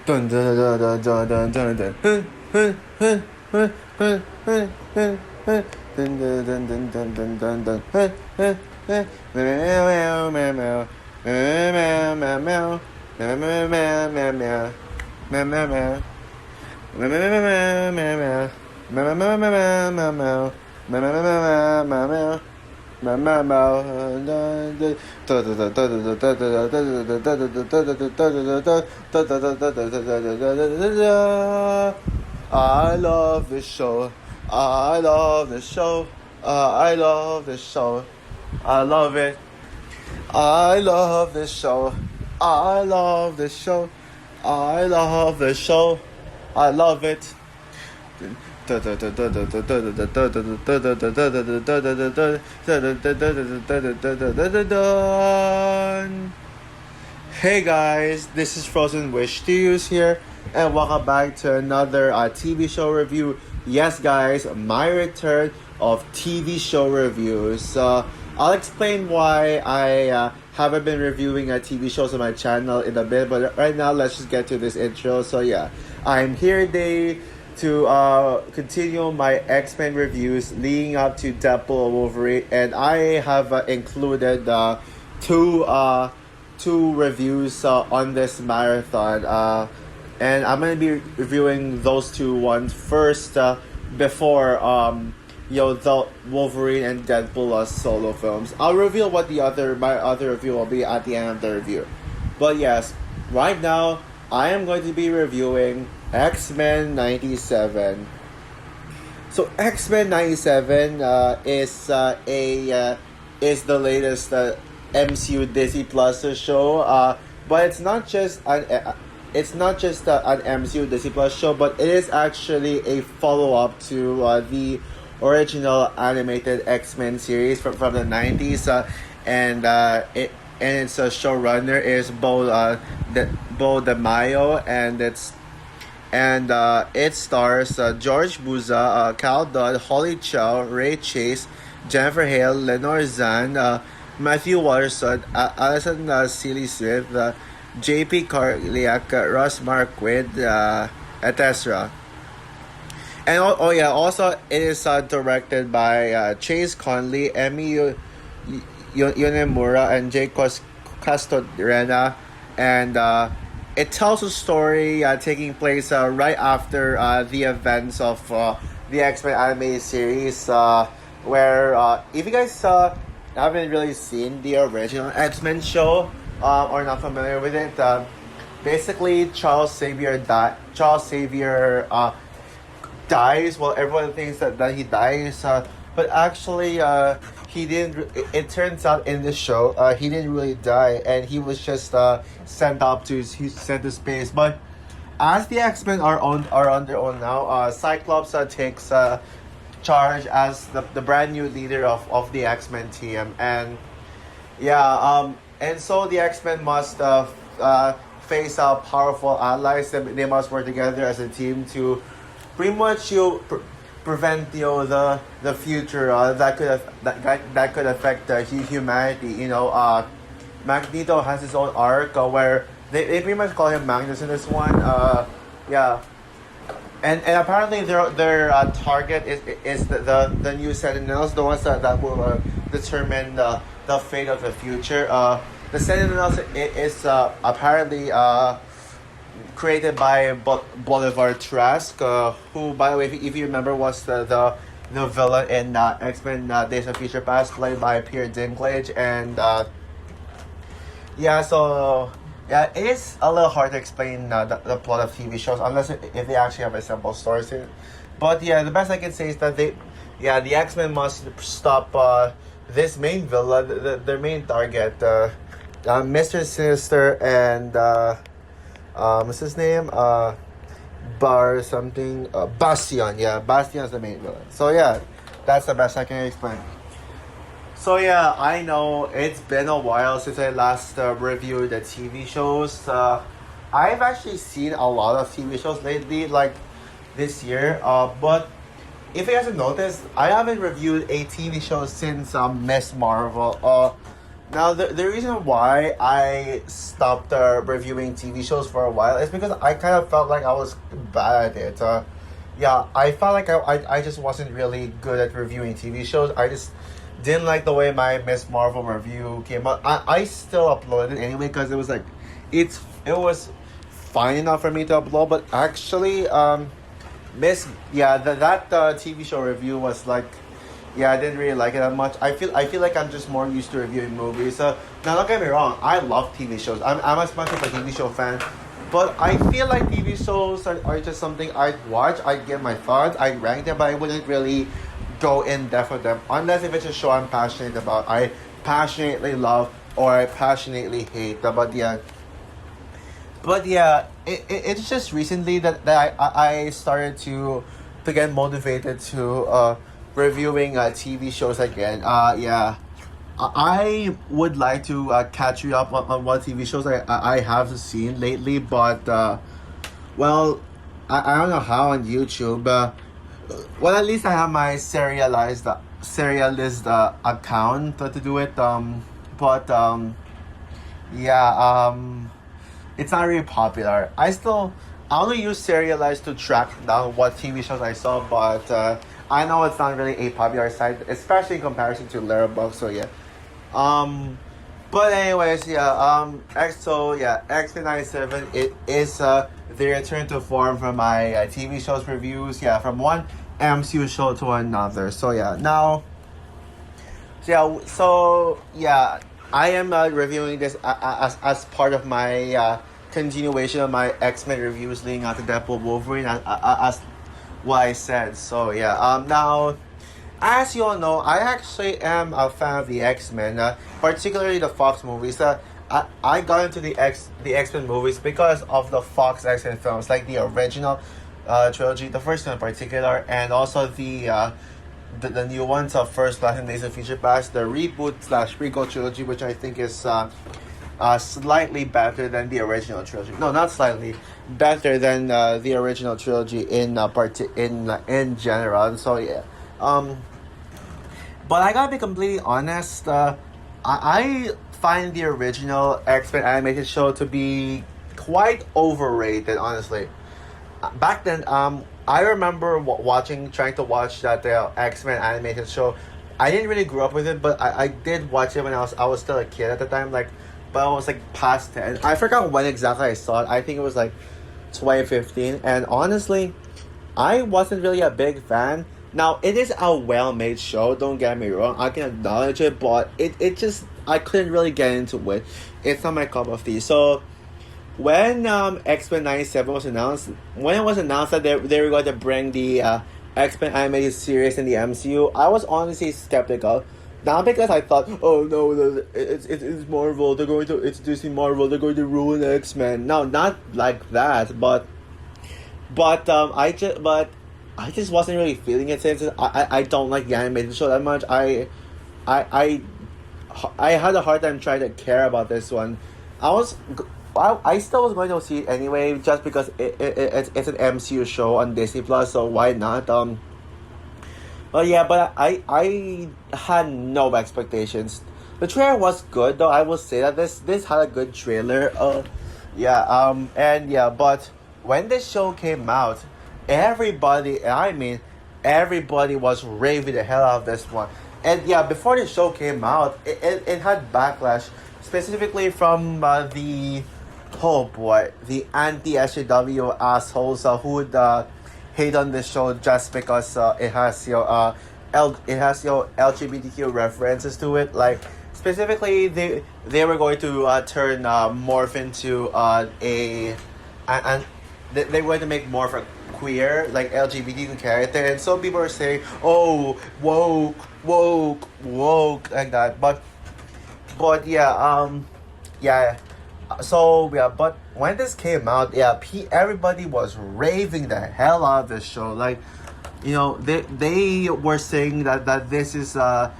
Dun dun dun dun dun dun dun dun. Dun dun dun dun dun dun dun dun. Meow meow meow meow. Meow meow meow meow. Meow meow meow meow. Meow meow meow. Meow meow meow meow meow. Meow meow meow meow meow meow. Meow meow meow meow meow. I love this show. I love this show. I love this show. I love it. I love this show. I love this show. I love this show. I love it. Hey guys, this is Frozen Wish Studios here, and welcome back to another TV show review. Yes, guys, my return of TV show reviews. I'll explain why I haven't been reviewing TV shows on my channel in a bit, but right now let's just get to this intro. So yeah, I'm here today to continue my X-Men reviews leading up to Deadpool and Wolverine, and I have included two reviews on this marathon, and I'm gonna be reviewing those two ones first before the Wolverine and Deadpool solo films. I'll reveal what my other review will be at the end of the review. But yes, right now I am going to be reviewing X-Men 97. So X-Men 97 is the latest MCU Disney Plus show. But it's not just an MCU Disney Plus show, but it is actually a follow-up to the original animated X-Men series from the 90s, and its showrunner is Bo DeMaio, and it stars George Buza, Cal Dodd, Holly Chow, Ray Chase, Jennifer Hale, Lenore Zan, Matthew Watterson, Alison Seeley Smith, J.P. Carliak, Ross Marquand, etc. And also it is directed by Chase Conley, Emi Yonemura, and Jake Castorena, and it tells a story taking place right after the events of the X-Men animated series, where if you guys haven't really seen the original X-Men show or not familiar with it, basically Charles Xavier dies. Well, everyone thinks that he dies, but actually he didn't. It turns out in the show he didn't really die, and he was just sent to space. But as the X-Men are on their own now, Cyclops takes charge as the brand new leader of the X-Men team, and and so the X-Men must face powerful allies. They must work together as a team to pretty much prevent the future that could affect humanity. Magneto has his own arc where they pretty much call him Magnus in this one. And apparently their target is the new Sentinels, the ones that will determine the fate of the future. The Sentinels is apparently created by Bolivar Trask, who, by the way, if you remember, was the villain in X-Men Days of Future Past, played by Peter Dinklage, and it is a little hard to explain the plot of TV shows unless if they actually have a simple story. But the best I can say is that the X-Men must stop this main villain, their main target, Mr. Sinister, and what's his name? Bastion. Yeah, Bastion's the main villain. So that's the best I can explain. So I know it's been a while since I last reviewed the TV shows. I've actually seen a lot of TV shows lately, like this year. But if you guys have noticed, I haven't reviewed a TV show since Miss Marvel. Now, the reason why I stopped reviewing TV shows for a while is because I kind of felt like I was bad at it. Yeah, I felt like I just wasn't really good at reviewing TV shows. I just didn't like the way my Miss Marvel review came out. I still uploaded it anyway because it was like, it was fine enough for me to upload, but actually, that TV show review was like, yeah, I didn't really like it that much. I feel like I'm just more used to reviewing movies. Now don't get me wrong, I love TV shows. I'm as much of a TV show fan, but I feel like TV shows are just something I'd watch. I'd give my thoughts. I'd rank them, but I wouldn't really go in depth with them unless if it's a show I'm passionate about. I passionately love or I passionately hate. But yeah, it's just recently that I started to get motivated to reviewing TV shows again. Yeah, I would like to catch you up on what TV shows I have seen lately, but well, I don't know how on YouTube. Well, at least I have my serialized account to do it. But yeah, it's not really popular. I only use serialized to track down what TV shows I saw, but I know it's not really a popular site, especially in comparison to Letterboxd. So yeah. Um, but anyways, yeah. X Men '97. It is the return to form from my TV shows reviews. Yeah, from one MCU show to another. So yeah, now. So yeah, I am reviewing this as part of my continuation of my X Men reviews leading out to Deadpool Wolverine as what I said. So yeah, now as you all know, I actually am a fan of the X Men, particularly the Fox movies. I got into the X Men movies because of the Fox X Men films, like the original trilogy, the first one in particular, and also the new ones of First Class and Days of Future Past, the reboot slash prequel trilogy, which I think is slightly better than the original trilogy. No, not slightly better than the original trilogy in general. And so yeah, but I gotta be completely honest. I find the original X Men animated show to be quite overrated. Honestly, back then, I remember trying to watch that X Men animated show. I didn't really grow up with it, but I did watch it when I was still a kid at the time. Like, but I was like past 10. I forgot when exactly I saw it. I think it was like 2015. And honestly, I wasn't really a big fan. Now, it is a well-made show, don't get me wrong. I can acknowledge it, but it just, I couldn't really get into it. It's not my cup of tea. So, when X-Men 97 was announced, when it was announced that they were going to bring the X-Men animated series in the MCU, I was honestly skeptical. Not because I thought, oh no, it's Marvel, it's Disney Marvel, they're going to ruin X-Men. No, not like that, but I just wasn't really feeling it since I don't like the animated show that much. I I had a hard time trying to care about this one. I was I still was going to see it anyway, just because it's an MCU show on Disney Plus, so why not? But yeah, but I had no expectations. The trailer was good though. I will say that this had a good trailer. And yeah, but when this show came out, everybody was raving the hell out of this one. And yeah, before the show came out, it had backlash, specifically from the anti-SJW assholes who would hate on this show just because it has LGBTQ references to it. Like, specifically, they were going to turn Morph into they were going to make Morph a queer, like LGBTQ character, and so people are saying, "Oh, woke," like that. But yeah. So yeah, but when this came out, yeah, everybody was raving the hell out of this show. Like, they were saying that this is the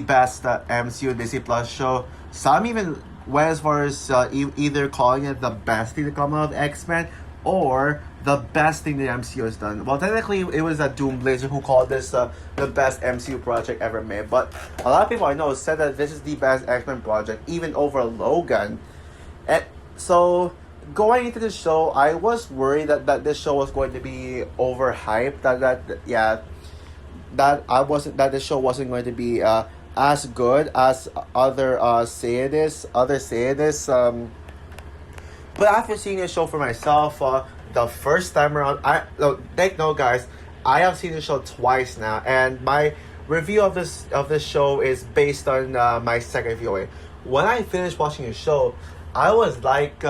best MCU Disney Plus show. Some even went as far as either calling it the best thing to come out of X-Men, or the best thing the MCU has done. Well, technically, it was a Doomblazer who called this the best MCU project ever made. But a lot of people I know said that this is the best X-Men project, even over Logan. And so, going into the show, I was worried that this show was going to be overhyped. That the show wasn't going to be as good as other say this. But after seeing the show for myself, the first time around, take note, guys. I have seen the show twice now, and my review of this show is based on my second viewing. When I finished watching the show, I was like,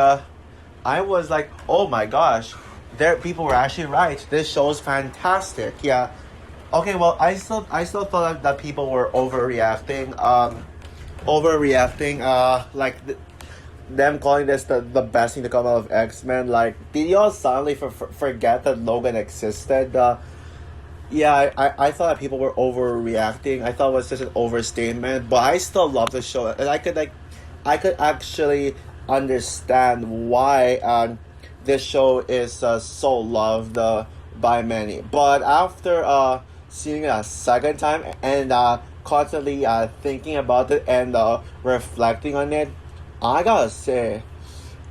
oh my gosh, there people were actually right. This show is fantastic. Yeah. Okay. Well, I still thought that people were overreacting. Overreacting. Them calling this the best thing to come out of X-Men. Like, did y'all suddenly forget that Logan existed? I thought that people were overreacting. I thought it was just an overstatement, but I still love the show, and I could actually understand why this show is so loved by many. But after seeing it a second time and constantly thinking about it and reflecting on it, I gotta say,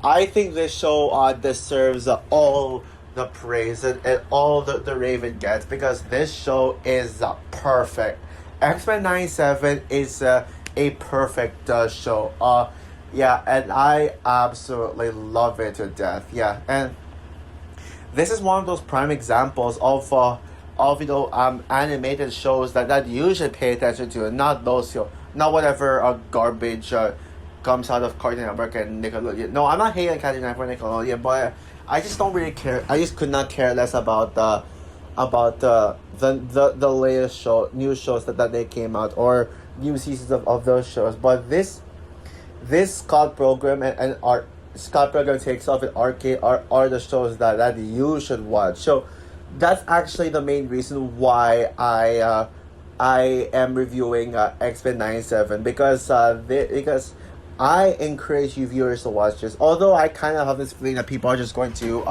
I think this show deserves all the praise and all the rave it gets, because this show is perfect. X-Men 97 is a perfect show. And I absolutely love it to death. Yeah, and this is one of those prime examples of animated shows that you usually pay attention to, not those not whatever garbage comes out of Cartoon Network and Nickelodeon. No, I'm not hating Cartoon Network and Nickelodeon, but I just don't really care. I just could not care less about the latest new shows that they came out, or new seasons of those shows. But this Scott Program and our Scott Program Takes Off and Arcade are the shows that you should watch. So that's actually the main reason why I am reviewing X-Men 97, because I encourage you viewers to watch this. Although I kind of have this feeling that people are just going to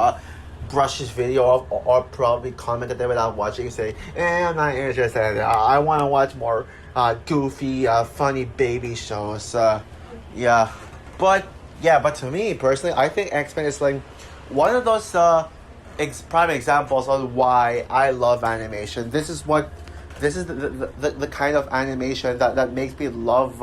brush this video off, or probably comment it without watching and say, I'm not interested. I want to watch more goofy, funny baby shows. But to me personally, I think X-Men is like one of those prime examples of why I love animation. This is the kind of animation that makes me love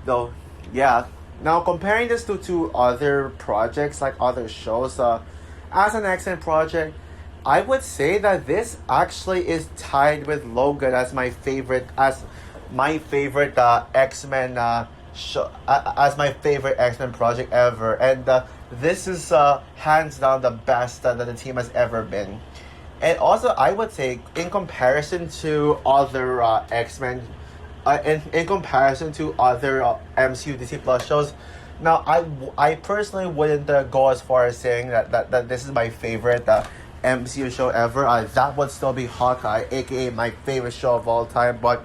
though. Yeah. Now, comparing this to other projects, like other shows, as an X-Men project, I would say that this actually is tied with Logan as my favorite X-Men show, as my favorite X-Men project ever, and this is hands down the best that the team has ever been. And also, I would say, in comparison to other X-Men. In comparison to other MCU Disney Plus shows, now I personally wouldn't go as far as saying that this is my favorite MCU show ever. That would still be Hawkeye, aka my favorite show of all time. But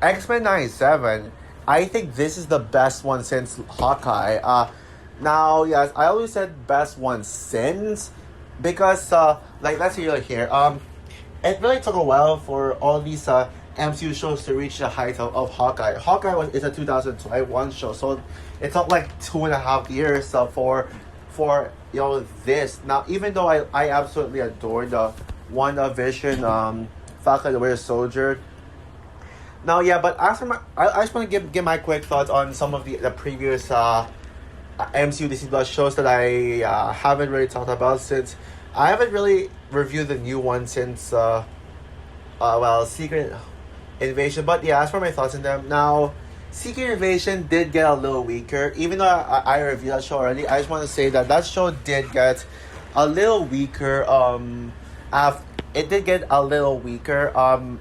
X-Men 97, I think this is the best one since Hawkeye. Now, yes, I always said best one since, because let's see here. It really took a while for all these MCU shows to reach the height of Hawkeye. Hawkeye is a 2021 show, so it took like 2.5 years for this. Now, even though I absolutely adore the WandaVision, Falcon the Winter Soldier. Now, but after I just want to give my quick thoughts on some of the previous MCU Disney Plus shows that I haven't really talked about, since I haven't really reviewed the new one since Secret Invasion. But as for my thoughts on them, now Secret Invasion did get a little weaker. Even though I reviewed that show already, I just want to say that show did get a little weaker. It did get a little weaker on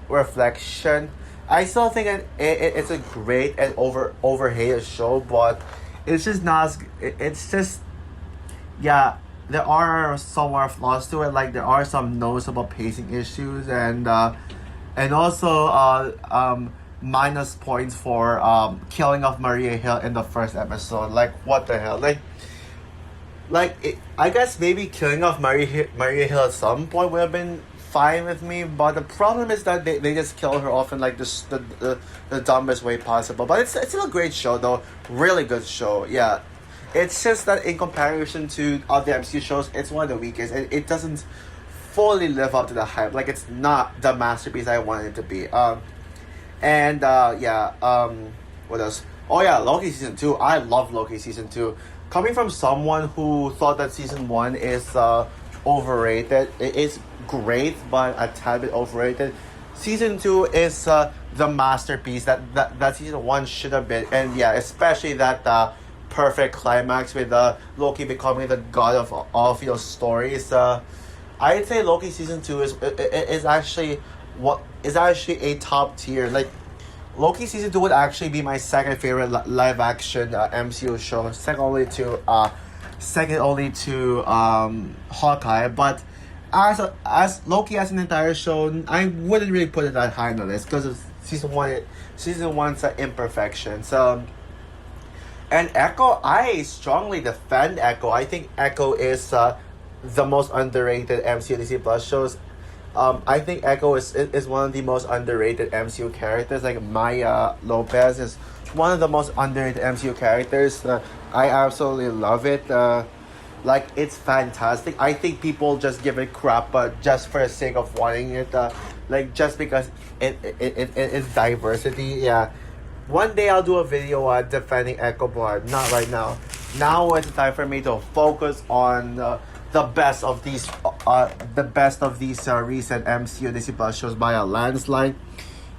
reflection. I still think it's a great and overhated show, but it's just not. It's just there are some more flaws to it. Like, there are some noticeable pacing issues, and also minus points for killing of Maria Hill in the first episode. Like, what the hell? Like, I guess maybe killing off Maria Hill at some point would have been fine with me, but the problem is that they just kill her off in like this the dumbest way possible. But it's still a great show though, really good show. Yeah, it's just that in comparison to other MCU shows, it's one of the weakest. It doesn't fully live up to the hype. Like it's not the masterpiece I wanted it to be. And yeah, what else? Oh yeah, Loki season 2. I love Loki season 2. Coming from someone who thought that season 1 is overrated, it is great, but a tad bit overrated. Season 2 is the masterpiece that season 1 should have been, and yeah, especially that perfect climax with Loki becoming the god of all stories. I'd say Loki season 2 is actually what is actually a top tier. Like Loki season 2 would actually be my second favorite live action MCU show, second only to Hawkeye. But as Loki as an entire show, I wouldn't really put it that high on the list because of season one's imperfections. And Echo, I strongly defend Echo. I think Echo is the most underrated MCU DC Plus shows. I think Echo is one of the most underrated MCU characters. Like Maya Lopez is one of the most underrated MCU characters. I absolutely love it. Like it's fantastic. I think people just give it crap, but just for the sake of wanting it. Like just because it's diversity. Yeah. One day I'll do a video defending Echo, but not right now. Now it's time for me to focus on the best of these recent MCU Disney Plus shows by a landslide.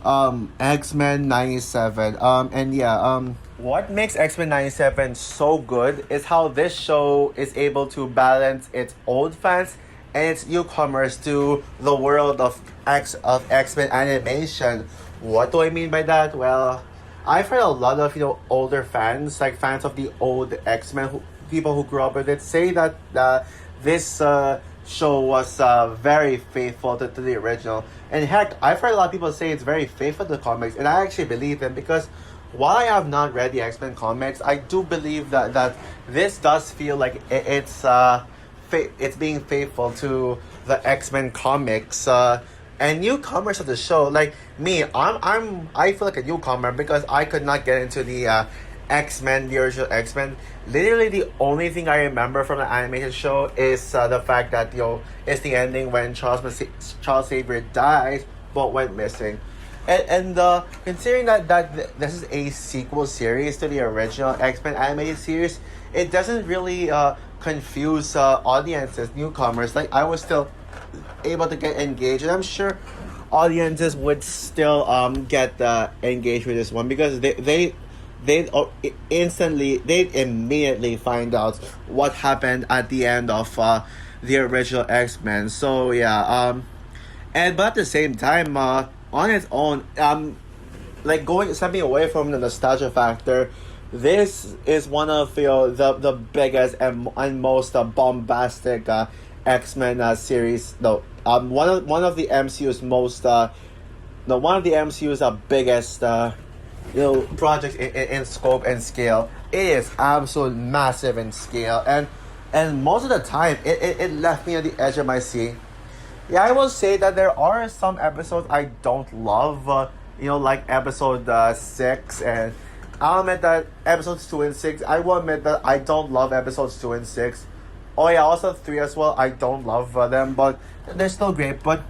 X-Men 97. And yeah, what makes X-Men 97 so good is how this show is able to balance its old fans and its newcomers to the world of X-Men animation. What do I mean by that? Well, I've heard a lot of older fans, like fans of the old X-Men, people who grew up with it, say that this show was very faithful to the original. And heck, I've heard a lot of people say it's very faithful to the comics, and I actually believe them because while I have not read the X-Men comics, I do believe that this does feel like it's being faithful to the X-Men comics. And newcomers of the show, like me, I feel like a newcomer because I could not get into the X-Men, the original X-Men. Literally, the only thing I remember from the animated show is the fact that it's the ending when Charles Xavier dies but went missing. And considering that this is a sequel series to the original X-Men animated series, it doesn't really confuse audiences, newcomers. Like I was still able to get engaged, and I'm sure audiences would still get engaged with this one because they'd immediately find out what happened at the end of the original X-Men. So yeah, but at the same time, on its own, like stepping away from the nostalgia factor, this is one of the biggest and most bombastic X-Men series. No, one of the MCU's most one of the MCU's biggest projects in scope and scale. It is absolutely massive in scale, and most of the time it left me at the edge of my seat. Yeah, I will say that there are some episodes I don't love. Like episode 6, and I'll admit that episodes 2 and 6. I will admit that I don't love episodes 2 and 6. Oh yeah, also 3 as well. I don't love them, but they're still great. But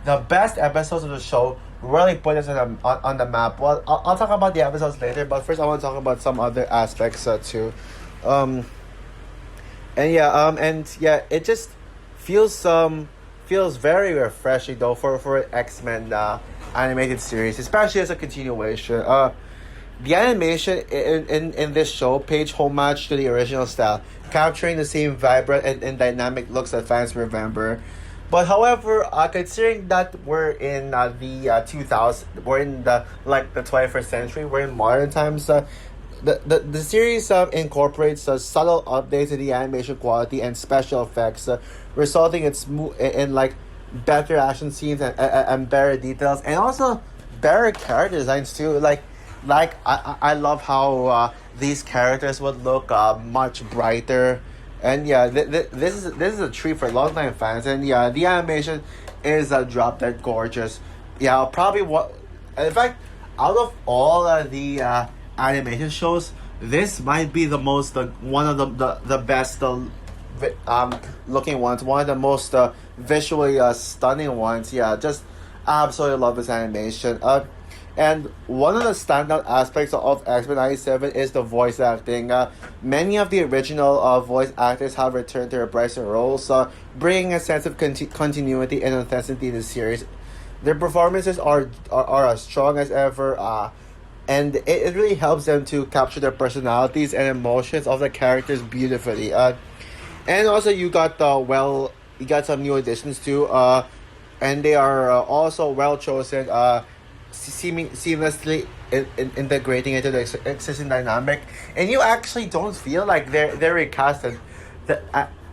the best episodes of the show really put us on the map. Well, I'll talk about the episodes later, but first I want to talk about some other aspects too. And yeah, it just feels very refreshing though for X-Men animated series, especially as a continuation. The animation in this show pays homage to the original style, capturing the same vibrant and dynamic looks that fans remember. But however, considering that we're in the 2000s, we're in the 21st century, we're in modern times. The series incorporates subtle updates in the animation quality and special effects, resulting in better action scenes and better details, and also better character designs too. I love how these characters would look much brighter And yeah, this is a treat for longtime fans. And yeah, the animation is a drop dead gorgeous. Yeah, probably what. In fact, out of all the animation shows, this might be the most one of the best looking ones. One of the most visually stunning ones. Yeah, just absolutely love this animation. And one of the standout aspects of X Men '97 is the voice acting. Many of the original voice actors have returned to reprise their roles, bringing a sense of continuity and authenticity to the series. Their performances are as strong as ever, and it really helps them to capture the personalities and emotions of the characters beautifully. And also you got some new additions too, and they are also well chosen. Seamlessly integrating into the existing dynamic, and you actually don't feel like they're recasted.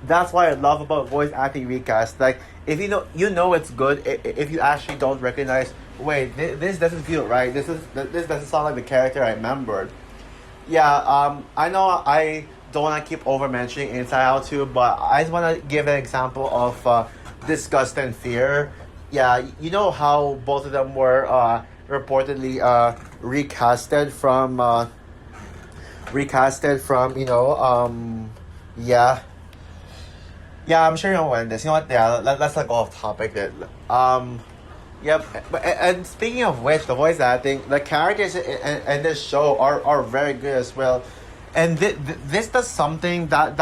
That's what I love about voice acting recast. Like if you know it's good, if you actually don't recognize, wait, this doesn't feel right. This doesn't sound like the character I remembered. Yeah, I know I don't want to keep over mentioning Inside Out too, but I just want to give an example of Disgust and Fear. Yeah, you know how both of them were reportedly recasted from yeah. Yeah, I'm sure you know when this. You know what? Yeah, let's not go off topic. Then. Yep. And speaking of which, the voice acting, the characters in this show are very good as well, and this does something that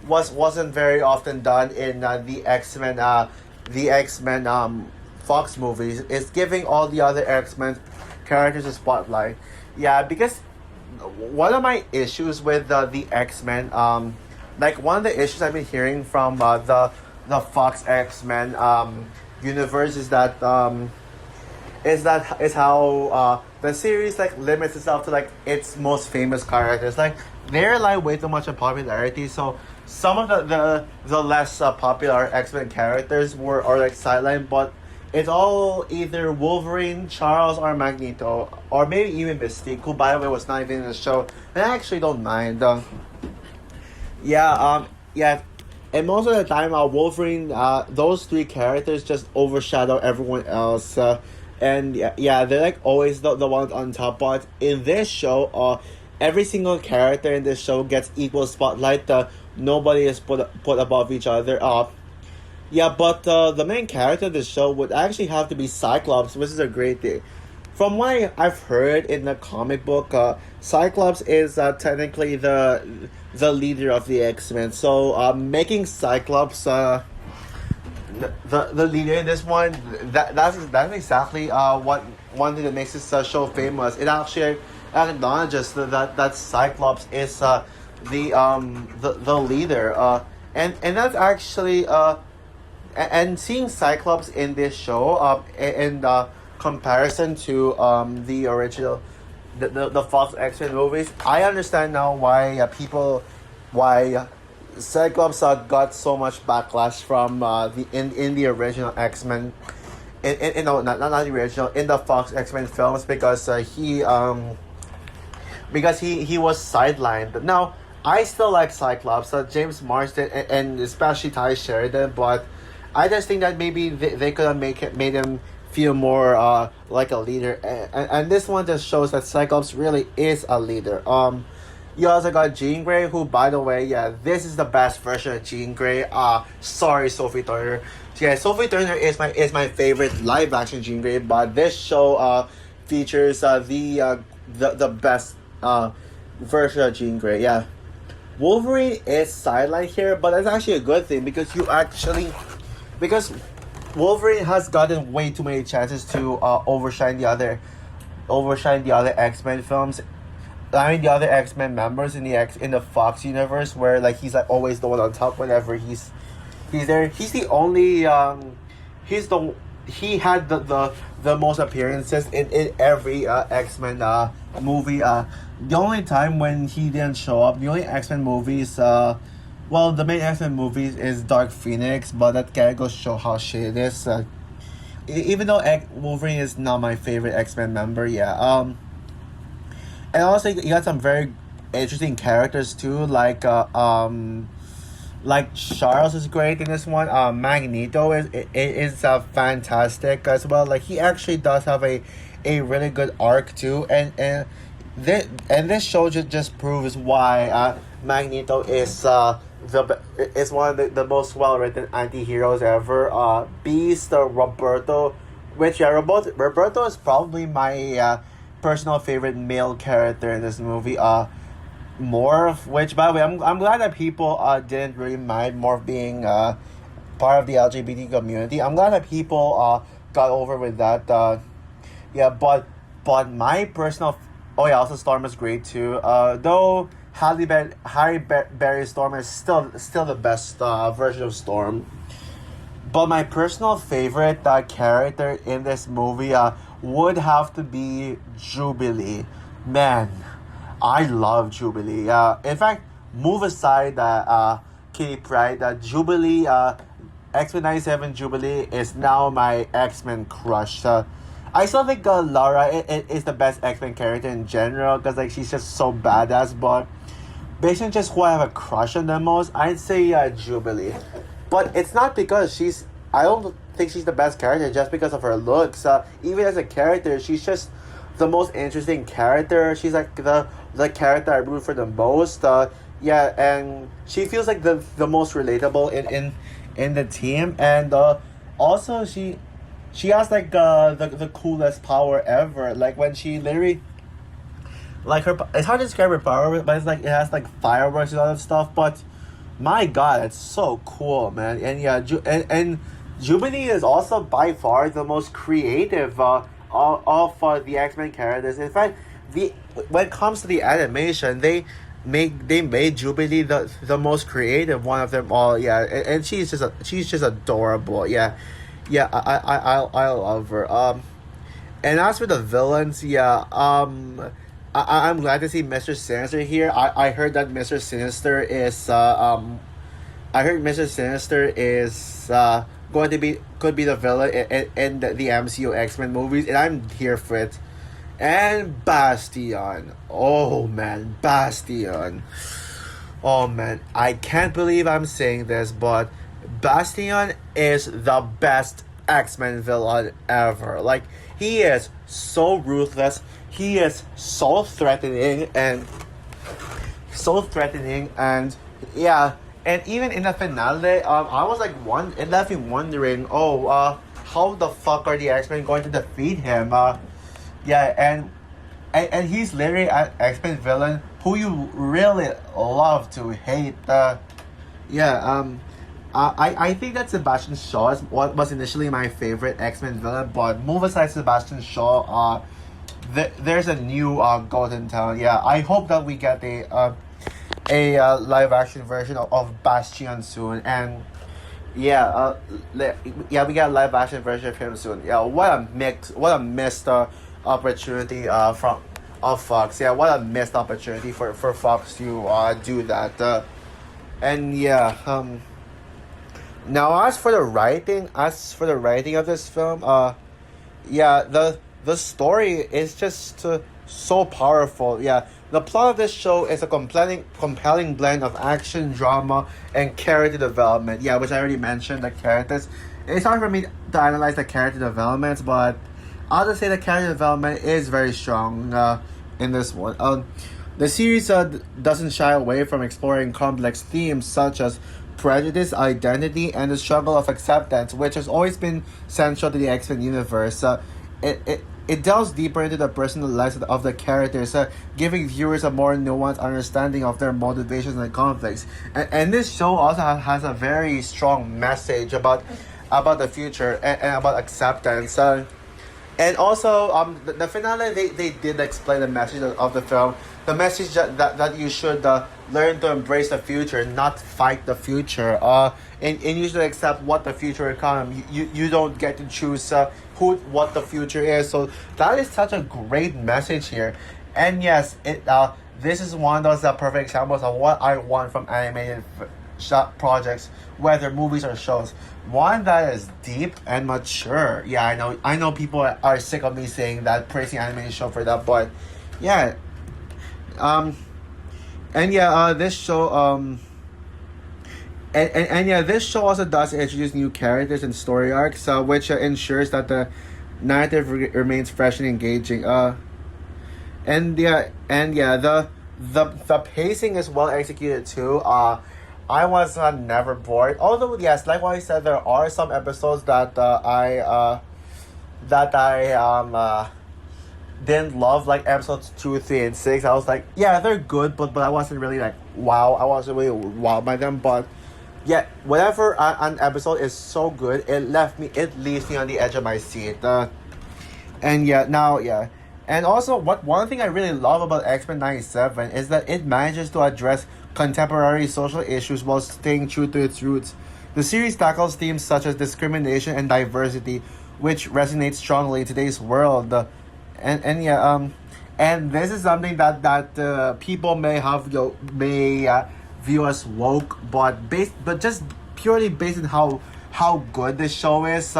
wasn't very often done in the X Men Fox movies. Is giving all the other X Men characters a spotlight. Yeah, because one of my issues with the X Men like one of the issues I've been hearing from the Fox X Men universe is how the series like limits itself to like its most famous characters. Like they rely way too much on popularity, so some of the less popular X Men characters are like sidelined, but it's all either Wolverine, Charles, or Magneto, or maybe even Mystique, who by the way was not even in the show. And I actually don't mind. Yeah, and most of the time, Wolverine, those three characters just overshadow everyone else. And yeah, they're like always the ones on top. But in this show, every single character in this show gets equal spotlight. Nobody is put above each other. Yeah, but the main character of the show would actually have to be Cyclops, which is a great thing. From what I've heard in the comic book, Cyclops is technically the leader of the X-Men. So making Cyclops the leader in this one, that's exactly what one thing that makes this show famous. It actually acknowledges that Cyclops is the leader. And that's actually and seeing Cyclops in this show in comparison to the original the Fox X-Men movies, I understand now why Cyclops got so much backlash from in the original X-Men, no, not the original, in the Fox X-Men films, because he was sidelined. Now I still like Cyclops, James Marsden, and especially Ty Sheridan, but I just think that maybe they could have made him feel more like a leader, and this one just shows that Cyclops really is a leader. You also got Jean Grey, who, by the way, yeah, this is the best version of Jean Grey. Sorry, Sophie Turner. Yeah, Sophie Turner is my favorite live action Jean Grey, but this show features the best version of Jean Grey. Yeah, Wolverine is sidelined here, but that's actually a good thing because Wolverine has gotten way too many chances to overshine the other X-Men films. I mean, the other X-Men members in the Fox universe, where like he's like always the one on top whenever he's there. He's the only he had the most appearances in every X-Men movie. The only time when he didn't show up, the only X-Men movies, well, the main X-Men movies is Dark Phoenix, but that kind of goes to show how shit it is. Even though Wolverine is not my favorite X-Men member, yeah. And also you got some very interesting characters too, like Like Charles is great in this one. Magneto is fantastic as well. Like he actually does have a really good arc too, and this show just proves why Magneto is one of the most well written anti heroes ever. Beast, Roberto, which yeah, Roberto is probably my personal favorite male character in this movie. Morph, which by the way, I'm glad that people didn't really mind Morph being part of the LGBT community. I'm glad that people got over with that. Yeah, but my personal oh yeah, also Storm is great too. Though Harry Storm is still the best version of Storm. But my personal favorite character in this movie would have to be Jubilee. Man, I love Jubilee. In fact, move aside Kitty Pryde, Jubilee, X-Men 97 Jubilee is now my X-Men crush. I still think Laura is the best X-Men character in general because like she's just so badass. But based on just who I have a crush on the most, I'd say Jubilee. But it's not because she's. I don't think she's the best character just because of her looks. Even as a character, she's just the most interesting character. She's like the character I root for the most. Yeah, and she feels like the most relatable in the team, and also she has like the coolest power ever. Like when she literally like her, it's hard to describe her power, but it's like it has like fireworks and all that stuff. But my God, it's so cool, man. And yeah, and Jubilee is also by far the most creative of the X-Men characters. In fact, the when it comes to the animation, they made Jubilee the most creative one of them all. Yeah, and she's just adorable. Yeah, yeah, I love her. And as for the villains, yeah, I'm glad to see Mr. Sinister here. I heard that Mr. Sinister is I heard Mr. Sinister is going to be could be the villain in the MCU X-Men movies, and I'm here for it. And Bastion. Oh man, Bastion. Oh man, I can't believe I'm saying this, but Bastion is the best X-Men villain ever. Like, he is so ruthless, he is so threatening, and yeah, and even in the finale, I was like it left me wondering, how the fuck are the X-Men going to defeat him? Yeah, and he's literally an X-Men villain who you really love to hate. Yeah, I think that Sebastian Shaw is what was initially my favorite X-Men villain, but move aside Sebastian Shaw, there's a new Golden Town. Yeah, I hope that we get a live action version of Bastion soon, and yeah, yeah, we got a live action version of him soon. Yeah, what a missed opportunity from of Fox. Yeah, what a missed opportunity for Fox to do that. And yeah, now as for the writing of this film, yeah, the story is just so powerful. Yeah, the plot of this show is a compelling blend of action, drama, and character development. Yeah, which I already mentioned, the characters. It's hard for me to analyze the character developments, but I'll just say the character development is very strong in this one. The series doesn't shy away from exploring complex themes such as prejudice, identity, and the struggle of acceptance, which has always been central to the X-Men universe. It delves deeper into the personal lives of the characters, giving viewers a more nuanced understanding of their motivations and conflicts. And this show also has a very strong message about the future and about acceptance. And also, the finale, they did explain the message of the film. The message that you should learn to embrace the future, not fight the future. And you should accept what the future will come. You don't get to choose what the future is. So that is such a great message here. And yes, this is one of those perfect examples of what I want from animated shot projects, whether movies or shows. One that is deep and mature. Yeah, I know people are sick of me saying that, praising animated show for that, but yeah. And yeah, this show And yeah, this show also does introduce new characters and story arcs, which ensures that the narrative remains fresh and engaging. And yeah, the pacing is well executed too. I was never bored. Although yes, like what I said, there are some episodes that I didn't love, like episodes 2, 3, and 6. I was like, yeah, they're good, but I wasn't really like wow. I wasn't really wowed by them, but yeah, whatever an episode is so good, it leaves me on the edge of my seat. And yeah, now yeah. And also, what one thing I really love about X-Men 97 is that it manages to address contemporary social issues while staying true to its roots. The series tackles themes such as discrimination and diversity, which resonate strongly in today's world. And yeah, and this is something that people may have may view as woke, but just purely based on how good the show is.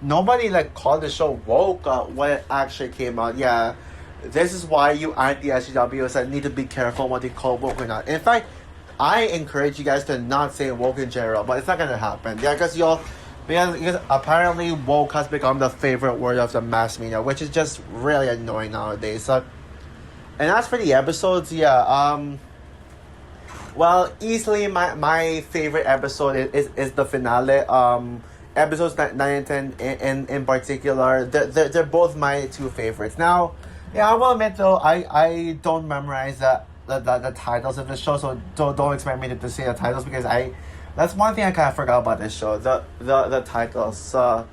Nobody like called the show woke when it actually came out. Yeah, this is why you anti-SJWs need to be careful what you call woke or not. In fact, I encourage you guys to not say woke in general, but it's not gonna happen. Yeah, because apparently woke has become the favorite word of the mass media, which is just really annoying nowadays. And as for the episodes, yeah, well, easily my favorite episode is the finale. Episodes 9 and 10 in particular, they're both my two favorites. Now, yeah, I will admit though, I don't memorize the titles of the show, so don't expect me to say the titles because that's one thing I kind of forgot about this show, the titles. So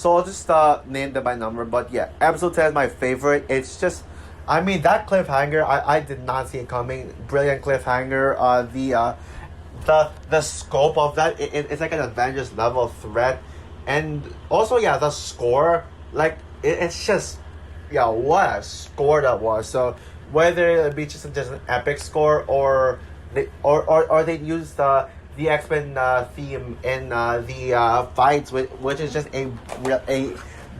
I'll just name them by number. But yeah, episode 10 is my favorite. It's just, I mean, that cliffhanger, I did not see it coming. Brilliant cliffhanger. The scope of that, it's like an Avengers level threat. And also, yeah, the score, like, it's just, yeah, what a score that was. So whether it be just an epic score or they use the X-Men theme in the fights, which is just a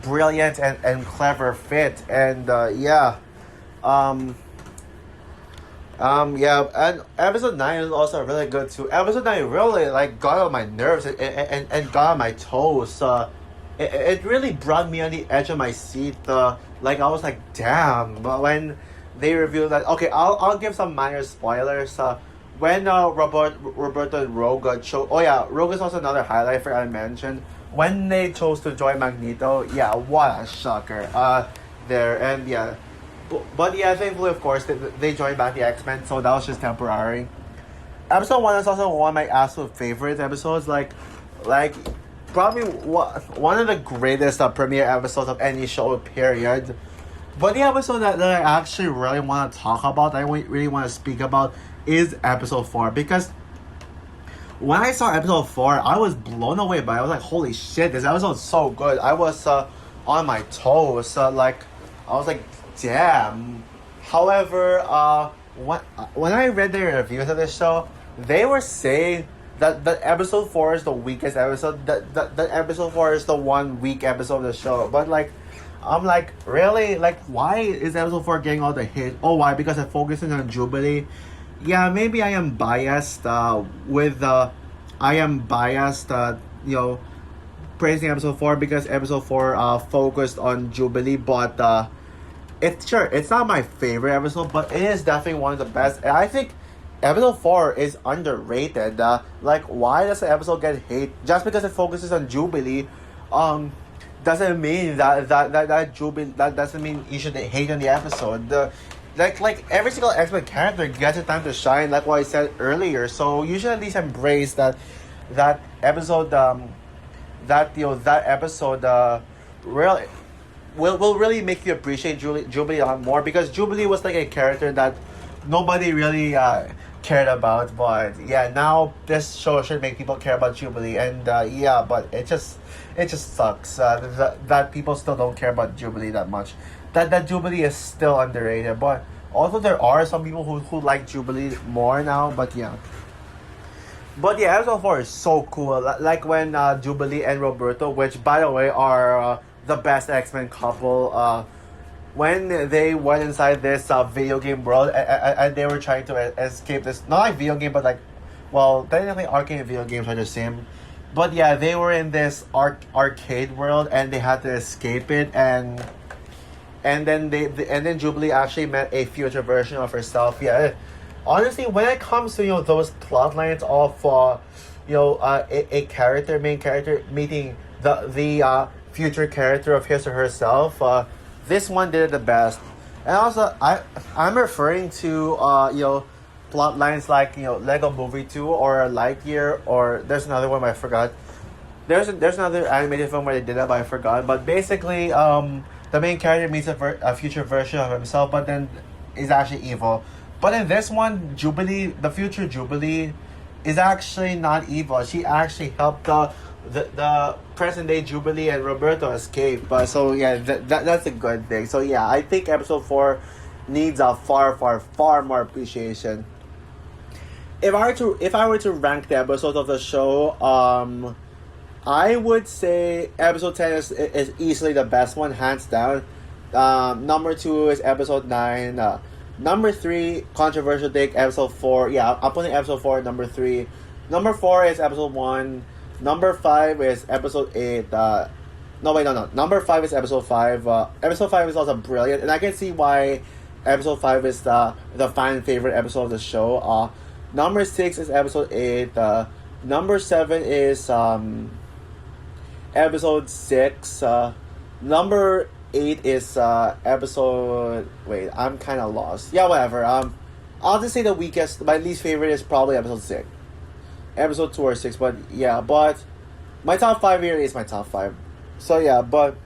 brilliant and clever fit. And yeah. Yeah, and episode 9 is also really good too. Episode 9 really like got on my nerves and got on my toes. It really brought me on the edge of my seat. Like I was like, damn. But when they revealed that, okay, I'll give some minor spoilers. When Roberto and Rogue chose, oh yeah, Rogue is also another highlight I forgot to mention. When they chose to join Magneto, yeah, what a shocker. There and yeah. But yeah, thankfully, of course, they joined back the X-Men, so that was just temporary. Episode 1 is also one of my absolute favorite episodes. Like probably one of the greatest premiere episodes of any show, period. But the episode that I actually really want to talk about, I really want to speak about, is episode 4. Because when I saw episode 4, I was blown away by it. I was like, holy shit, this episode's so good. I was on my toes. I was like, damn. However, when I read their reviews of this show, they were saying that episode 4 is the weakest episode. That episode 4 is the one weak episode of the show. But like, I'm like, really? Like, why is episode 4 getting all the hate? Oh, why? Because it focuses on Jubilee. Yeah, maybe I am biased. Praising episode 4 because episode 4 focused on Jubilee, but it's not my favorite episode, but it is definitely one of the best. And I think episode 4 is underrated. Like, why does the episode get hate? Just because it focuses on Jubilee, doesn't mean that Jubilee, that doesn't mean you should hate on the episode. Like every single X-Men character gets a time to shine, like what I said earlier. So you should at least embrace that episode. That episode really will really make you appreciate Jubilee a lot more, because Jubilee was like a character that nobody really cared about. But yeah, now this show should make people care about Jubilee, and yeah, but it just sucks that people still don't care about Jubilee that much. That Jubilee is still underrated, but also there are some people who like Jubilee more now. But yeah, episode 4 is so cool. Like when Jubilee and Roberto, which by the way are the best X-Men couple, when they went inside this video game world, and they were trying to escape this, not like video game, but like well, technically arcade and video games are the same. But yeah, they were in this arcade world and they had to escape it, and then and then Jubilee actually met a future version of herself. Yeah, honestly, when it comes to those plot lines of a character, main character meeting the future character of his or herself, this one did it the best. And also, I'm referring to plot lines like Lego Movie 2 or Lightyear, or there's another one I forgot. There's another animated film where they did that, but I forgot. But basically, the main character meets a future version of himself, but then is actually evil. But in this one, Jubilee, the future Jubilee, is actually not evil. She actually helped the present day Jubilee and Roberto escape. But so yeah, that's a good thing. So yeah, I think episode 4 needs a far more appreciation. If I were to rank the episodes of the show, I would say episode 10 is easily the best one, hands down. Number 2 is episode 9. Number 3, controversial take, episode 4. Yeah, I'm putting episode 4 at number 3. Number 4 is episode 1. Number 5 is episode 8. No. Number 5 is episode 5. Episode 5 is also brilliant, and I can see why episode 5 is the fan favorite episode of the show. Number 6 is episode 8. Number 7 is episode 6. Number 8 is episode... Wait, I'm kind of lost. Yeah, whatever. I'll just say the weakest, my least favorite is probably episode 6. Episode 2 or 6, but yeah, but my top 5 here is my top 5. So yeah, but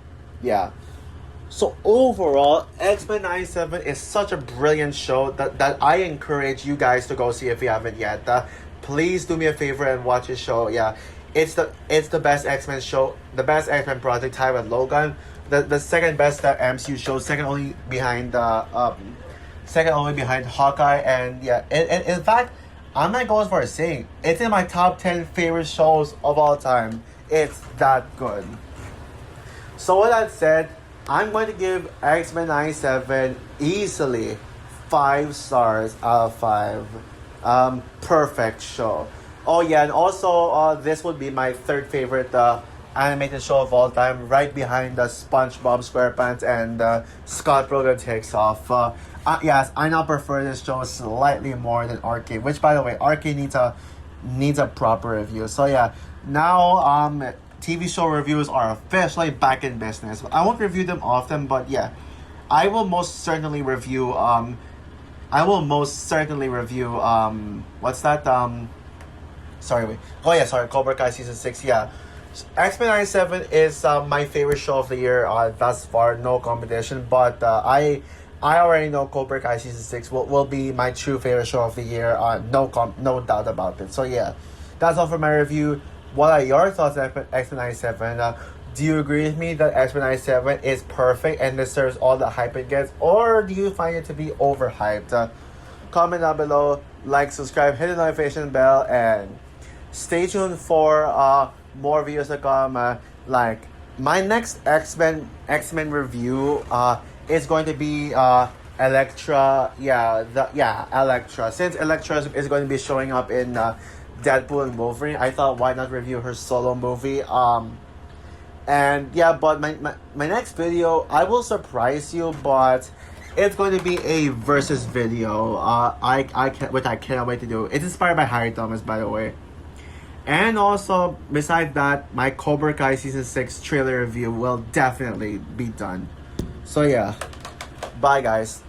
yeah. So overall, X-Men 97 is such a brilliant show that I encourage you guys to go see if you haven't yet. Please do me a favor and watch this show. Yeah, it's the best X-Men show, the best X-Men project tied with Logan, the second best MCU show, second only behind Hawkeye, and yeah, and in fact, I'm not going for saying it's in my top 10 favorite shows of all time. It's that good. So with that said, I'm going to give X-Men 97 easily 5 stars out of 5. Perfect show. Oh yeah, and also this would be my third favorite animated show of all time, right behind the SpongeBob SquarePants and Scott Pilgrim Takes Off. Yes, I now prefer this show slightly more than Arcade, which by the way, Arcade needs a proper review. So yeah, now TV show reviews are officially back in business. I won't review them often, but yeah, I will most certainly review what's that Cobra Kai season 6. Yeah, X-Men 97 is my favorite show of the year thus far, no competition, but I already know Cobra Kai season 6 will be my true favorite show of the year, no doubt about it. So yeah, that's all for my review. What are your thoughts on X-Men 97? Do you agree with me that X-Men 97 is perfect and deserves all the hype it gets, or do you find it to be overhyped? Comment down below, like, subscribe, hit the notification bell, and stay tuned for more videos to come. Like my next X-Men review is going to be Elektra. Elektra. Since Elektra is going to be showing up in Deadpool and Wolverine, I thought why not review her solo movie. And yeah, but my next video, I will surprise you, but it's going to be a versus video. I cannot wait to do. It's inspired by Harry Thomas, by the way. And also, besides that, my Cobra Kai season 6 trailer review will definitely be done. So yeah, bye guys.